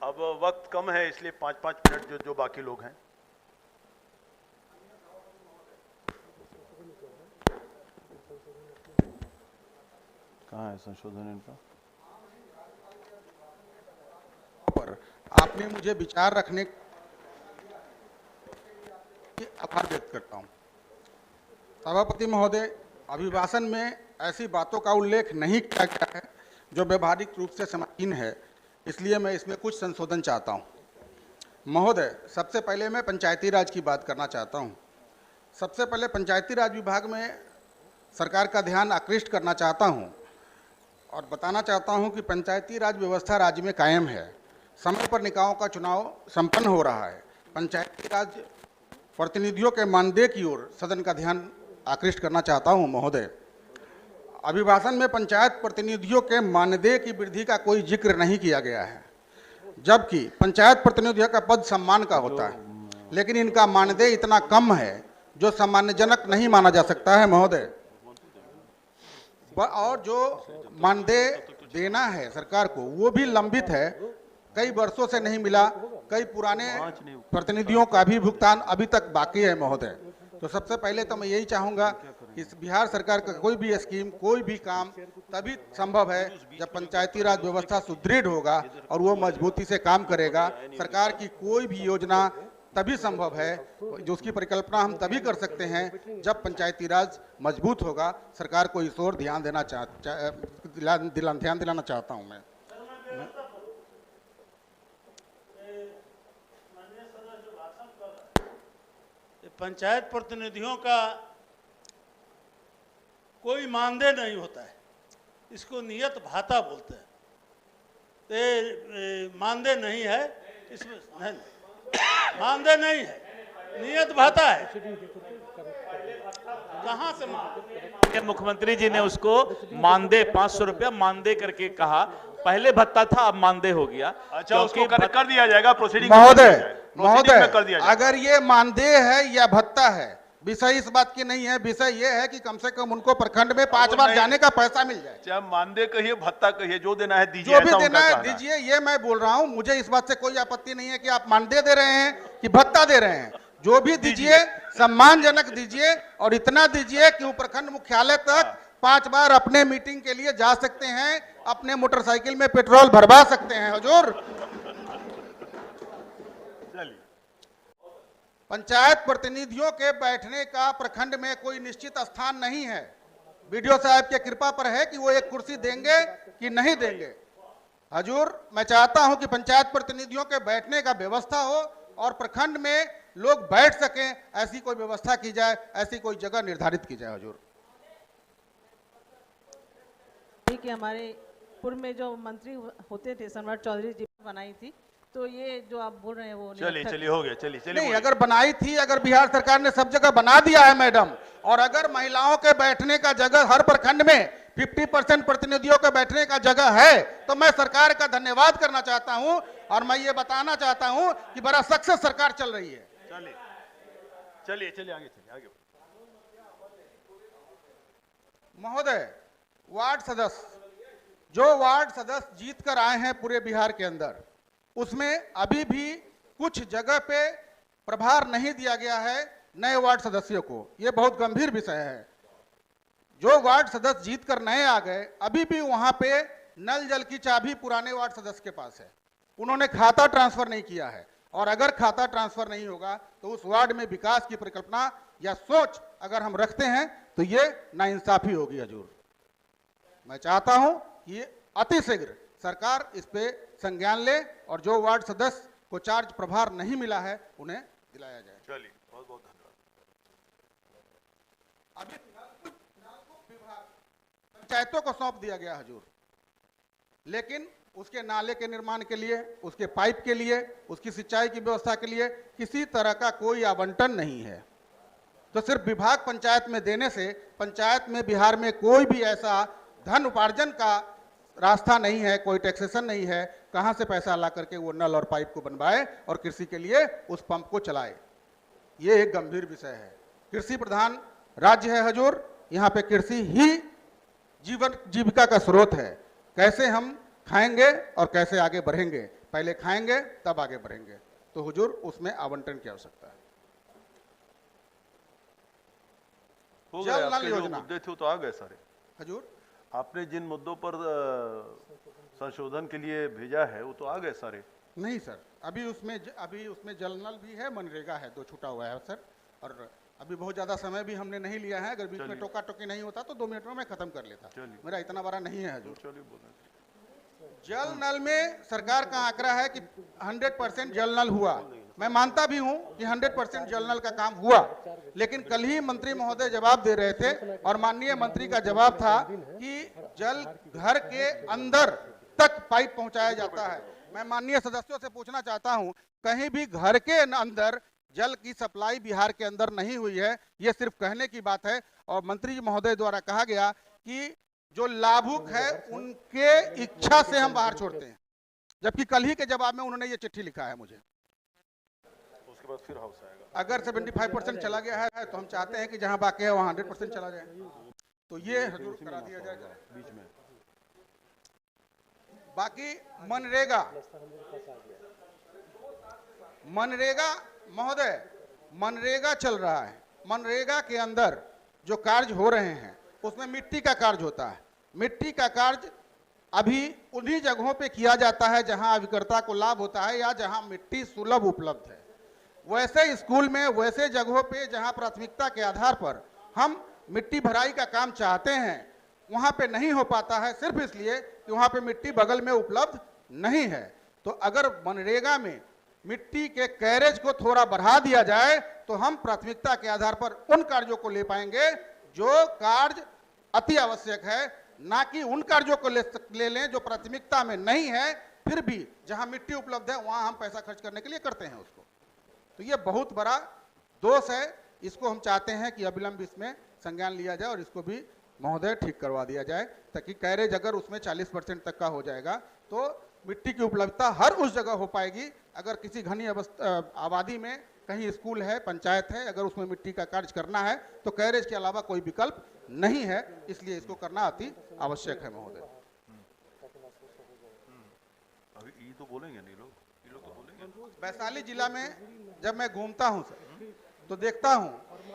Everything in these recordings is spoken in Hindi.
अब वक्त कम है, इसलिए 5-5 मिनट जो बाकी लोग हैं। कहाँ है संशोधन इनका? पर आपने मुझे विचार रखने के आभार व्यक्त करता हूं। सभापति महोदय, अभिभाषण में ऐसी बातों का उल्लेख नहीं किया गया है जो व्यवहारिक रूप से समाहीन है, इसलिए मैं इसमें कुछ संशोधन चाहता हूं। महोदय, सबसे पहले मैं पंचायती राज की बात करना चाहता हूं। सबसे पहले पंचायती राज विभाग में सरकार का ध्यान आकृष्ट करना चाहता हूं और बताना चाहता हूं कि पंचायती राज व्यवस्था राज्य में कायम है। समय पर निकायों का चुनाव संपन्न हो रहा है। पंचायती राज प्रतिनिधियों के मानदेय की ओर सदन का ध्यान आकृष्ट करना चाहता हूं। महोदय, अभिभाषण में पंचायत प्रतिनिधियों के मानदेय की वृद्धि का कोई जिक्र नहीं किया गया है, जबकि पंचायत प्रतिनिधियों का पद सम्मान का होता है, लेकिन इनका मानदेय इतना कम है जो सम्मानजनक नहीं माना जा सकता है। महोदय, और जो मानदेय देना है सरकार को वो भी लंबित है, कई वर्षों से नहीं मिला। कई पुराने प्रतिनिधियों का भी भुगतान अभी तक बाकी है। महोदय, तो सबसे पहले तो मैं यही चाहूंगा कि बिहार सरकार का कोई भी स्कीम, कोई भी काम तभी संभव है जब पंचायती राज व्यवस्था सुदृढ़ होगा और वो मजबूती से काम करेगा। सरकार की कोई भी योजना तभी संभव है, जो उसकी परिकल्पना हम तभी कर सकते हैं जब पंचायती राज मजबूत होगा। सरकार को इस ओर ध्यान दिलाना चाहता हूं मैं। पंचायत प्रतिनिधियों का कोई मानदेय नहीं होता है, इसको नियत भाता बोलते हैं। तो मानदेय नहीं है इसमें, नहीं, मानदेय नहीं है, नियत भाता है। कहाँ से मुख्यमंत्री जी ने उसको मानदेय 500 रुपया मानदेय करके कहा। पहले भत्ता था, अब मानदेय हो गया। अच्छा, उसको कर दिया जाएगा प्रोसीडिंग महोदय, अगर ये मानदेय है या भत्ता है, विषय इस बात की नहीं है। विषय ये है कि कम से कम उनको प्रखंड में 5 बार जाने का पैसा मिल जाए। चाहे मानदेय कहिए, भत्ता कहिए, जो देना है दीजिए, जो भी देना है दीजिए, ये मैं बोल रहा हूं। मुझे इस बात से कोई आपत्ति नहीं है कि आप मानदेय दे रहे हैं कि भत्ता दे रहे हैं। जो भी दीजिए सम्मानजनक दीजिए, और इतना दीजिए कि वो प्रखंड मुख्यालय तक 5 बार अपने मीटिंग के लिए जा सकते हैं, अपने मोटरसाइकिल में पेट्रोल भरवा सकते हैं। हुजूर, पंचायत प्रतिनिधियों के बैठने का प्रखंड में कोई निश्चित स्थान नहीं है। बीडीओ साहब की कृपा पर है कि वो एक कुर्सी देंगे कि नहीं देंगे। हुजूर, मैं चाहता हूं कि पंचायत प्रतिनिधियों के बैठने का व्यवस्था हो और प्रखंड में लोग बैठ सकें, ऐसी कोई व्यवस्था की जाए, ऐसी कोई जगह निर्धारित की जाए। हुजूर, ठीक है, हमारे पूर्व में जो मंत्री होते थे सम्राट चौधरी जी बनाई थी, तो ये जो आप बोल रहे हैं वो चलिए हो गया। चलिए नहीं, अगर बनाई थी, अगर बिहार सरकार ने सब जगह बना दिया है मैडम, और अगर महिलाओं के बैठने का जगह हर प्रखंड में 50% प्रतिनिधियों के बैठने का जगह है, तो मैं सरकार का धन्यवाद करना चाहता हूं। और मैं ये बताना चाहता हूं कि बड़ा सक्सेस सरकार चल रही है। चलिए आगे। महोदय, वार्ड सदस्य, जो वार्ड सदस्य जीत कर आए हैं पूरे बिहार के अंदर, उसमें अभी भी कुछ जगह पे प्रभार नहीं दिया गया है नए वार्ड सदस्यों को। यह बहुत गंभीर विषय है। जो वार्ड सदस्य जीत कर नए आ गए, अभी भी वहां पे नल जल की चाबी पुराने वार्ड सदस्य के पास है। उन्होंने खाता ट्रांसफर नहीं किया है, और अगर खाता ट्रांसफर नहीं होगा तो उस वार्ड में विकास की परिकल्पना या सोच अगर हम रखते हैं तो ये नाइंसाफी होगी। हजूर, मैं चाहता हूं कि अतिशीघ्र सरकार इस पे संज्ञान ले और जो वार्ड सदस्य को चार्ज प्रभार नहीं मिला है उन्हें दिलाया जाए। चलिए, बहुत बहुत धन्यवाद। अभी विभाग पंचायतों को सौंप दिया गया हजूर, लेकिन उसके नाले के निर्माण के लिए, उसके पाइप के लिए, उसकी सिंचाई की व्यवस्था के लिए किसी तरह का कोई आवंटन नहीं है। तो सिर्फ विभाग पंचायत में देने से पंचायत में बिहार में कोई भी ऐसा धन उपार्जन का रास्ता नहीं है, कोई टैक्सेशन नहीं है। कहां से पैसा ला करके वो नल और पाइप को बनवाए और कृषि के लिए उस पंप को चलाए, ये एक गंभीर विषय है। कृषि प्रधान राज्य है हजूर, यहाँ पे कृषि ही जीवन जीविका का स्रोत है। कैसे हम खाएंगे और कैसे आगे बढ़ेंगे, पहले खाएंगे तब आगे बढ़ेंगे। तो हुजूर उसमें आवंटन की आवश्यकता है। हो जल गए नल आपके जो योजना। मुद्दे थे वो तो आ गए सारे। हुजूर आपने जिन मुद्दों पर संशोधन के लिए भेजा है वो तो आ गए सारे। नहीं सर, अभी उसमें जल नल भी है, मनरेगा है, दो छूटा हुआ है सर। और अभी बहुत ज़्यादा समय भी हमने नहीं लिया है। अगर बीच में टोका टोकी नहीं होता तो 2 मिनट में मैं खत्म कर लेता। चलिए। मेरा इतना बड़ा नहीं है हुजूर। चलिए बोलें। जल नल में सरकार का आंकड़ा है कि 100% जल नल हुआ। मैं मानता भी हूं कि 100% जल नल का काम हुआ, लेकिन कल ही मंत्री महोदय जवाब दे रहे थे और माननीय मंत्री का जवाब था कि जल घर के अंदर तक पाइप पहुंचाया जाता है। मैं माननीय सदस्यों से पूछना चाहता हूं, कहीं भी घर के अंदर जल की सप्लाई बिहार के अंदर नहीं हुई है। ये सिर्फ कहने की बात है। और मंत्री जी महोदय द्वारा कहा गया कि जो लाभुक है उनके इच्छा से हम बाहर छोड़ते हैं, जबकि कल ही के जवाब में उन्होंने ये चिट्ठी लिखा है मुझे। उसके बाद फिर हाउस आएगा। अगर 75% चला गया है तो हम चाहते हैं कि जहां बाकी है वहां 100% चला जाए। तो ये हजूर करा दिया जाएगा। बीच में बाकी मनरेगा महोदय, मनरेगा चल रहा है। मनरेगा के अंदर जो कार्य हो रहे हैं उसमें मिट्टी का कार्य होता है। मिट्टी का कार्य अभी उन्हीं जगहों पे किया जाता है जहां अभिकर्ता को लाभ होता है या जहां मिट्टी सुलभ उपलब्ध है। वैसे स्कूल में, वैसे जगहों पे जहां प्राथमिकता के आधार पर हम मिट्टी भराई का काम चाहते हैं, वहां पे नहीं हो पाता है, सिर्फ इसलिए कि वहां पे मिट्टी बगल में उपलब्ध नहीं है। तो अगर मनरेगा में मिट्टी के कैरेज को थोड़ा बढ़ा दिया जाए तो हम प्राथमिकता के आधार पर उन कार्यों को ले पाएंगे जो कार्य अति आवश्यक है, ना कि उन कार्यों को ले लें जो प्राथमिकता में नहीं है, फिर भी जहां मिट्टी उपलब्ध है वहां हम पैसा खर्च करने के लिए करते हैं उसको। तो ये बहुत बड़ा दोष है। इसको हम चाहते हैं कि अविलंब इसमें संज्ञान लिया जाए और इसको भी महोदय ठीक करवा दिया जाए, ताकि कैरेज अगर उसमें 40% तक का हो जाएगा तो मिट्टी की उपलब्धता हर उस जगह हो पाएगी। अगर किसी घनी आबादी में कहीं स्कूल है, पंचायत है, अगर उसमें मिट्टी का कार्य करना है तो कैरेज के अलावा कोई विकल्प नहीं है, इसलिए इसको करना अति आवश्यक है महोदय। अभी ये तो बोलेंगे नहीं लोग, ये लोग तो बोलेंगे। वैशाली जिला में जब मैं घूमता हूं सर तो देखता हूं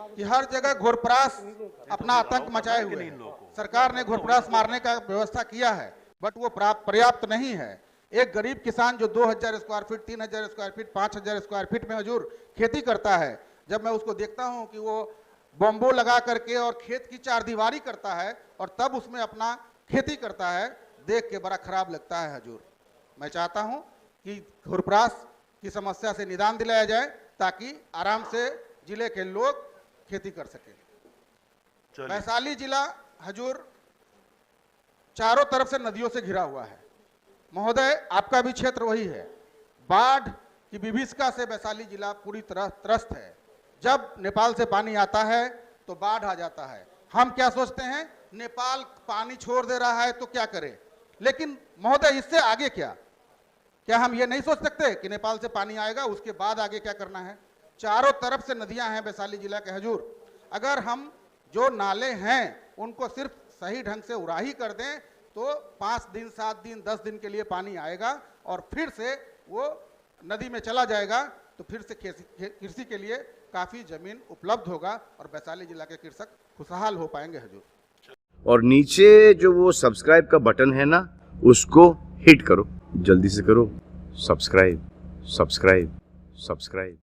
कि हर जगह घोरपरास अपना आतंक मचाए हुए हैं। सरकार ने घोरपरास मारने का व्यवस्था किया है, बट वो पर्याप्त नहीं है। एक गरीब किसान जो 2000 square feet, 3000 square feet, 5000 square feet में हजूर खेती करता है, जब मैं उसको देखता हूं कि वो बम्बो लगा करके और खेत की चारदीवारी करता है और तब उसमें अपना खेती करता है, देख के बड़ा खराब लगता है हजूर। मैं चाहता हूं कि घोरपरास की समस्या से निदान दिलाया जाए ताकि आराम से जिले के लोग खेती कर सकें। वैशाली जिला हजूर चारों तरफ से नदियों से घिरा हुआ है महोदय, आपका भी क्षेत्र वही है। बाढ़ की विभीषिका से वैशाली जिला पूरी तरह त्रस्त है। जब नेपाल से पानी आता है तो बाढ़ आ जाता है। हम क्या सोचते हैं, नेपाल पानी छोड़ दे रहा है तो क्या करें, लेकिन महोदय इससे आगे क्या हम ये नहीं सोच सकते कि नेपाल से पानी आएगा उसके बाद आगे क्या करना है। चारों तरफ से नदियां हैं वैशाली जिला के हजूर। अगर हम जो नाले हैं उनको सिर्फ सही ढंग से उड़ाही कर दें तो 5 दिन, 7 दिन, 10 दिन के लिए पानी आएगा और फिर से वो नदी में चला जाएगा, तो फिर से कृषि के लिए काफ़ी जमीन उपलब्ध होगा और वैशाली जिला के कृषक खुशहाल हो पाएंगे हजूर। और नीचे जो वो सब्सक्राइब का बटन है ना, उसको हिट करो, जल्दी से करो। सब्सक्राइब।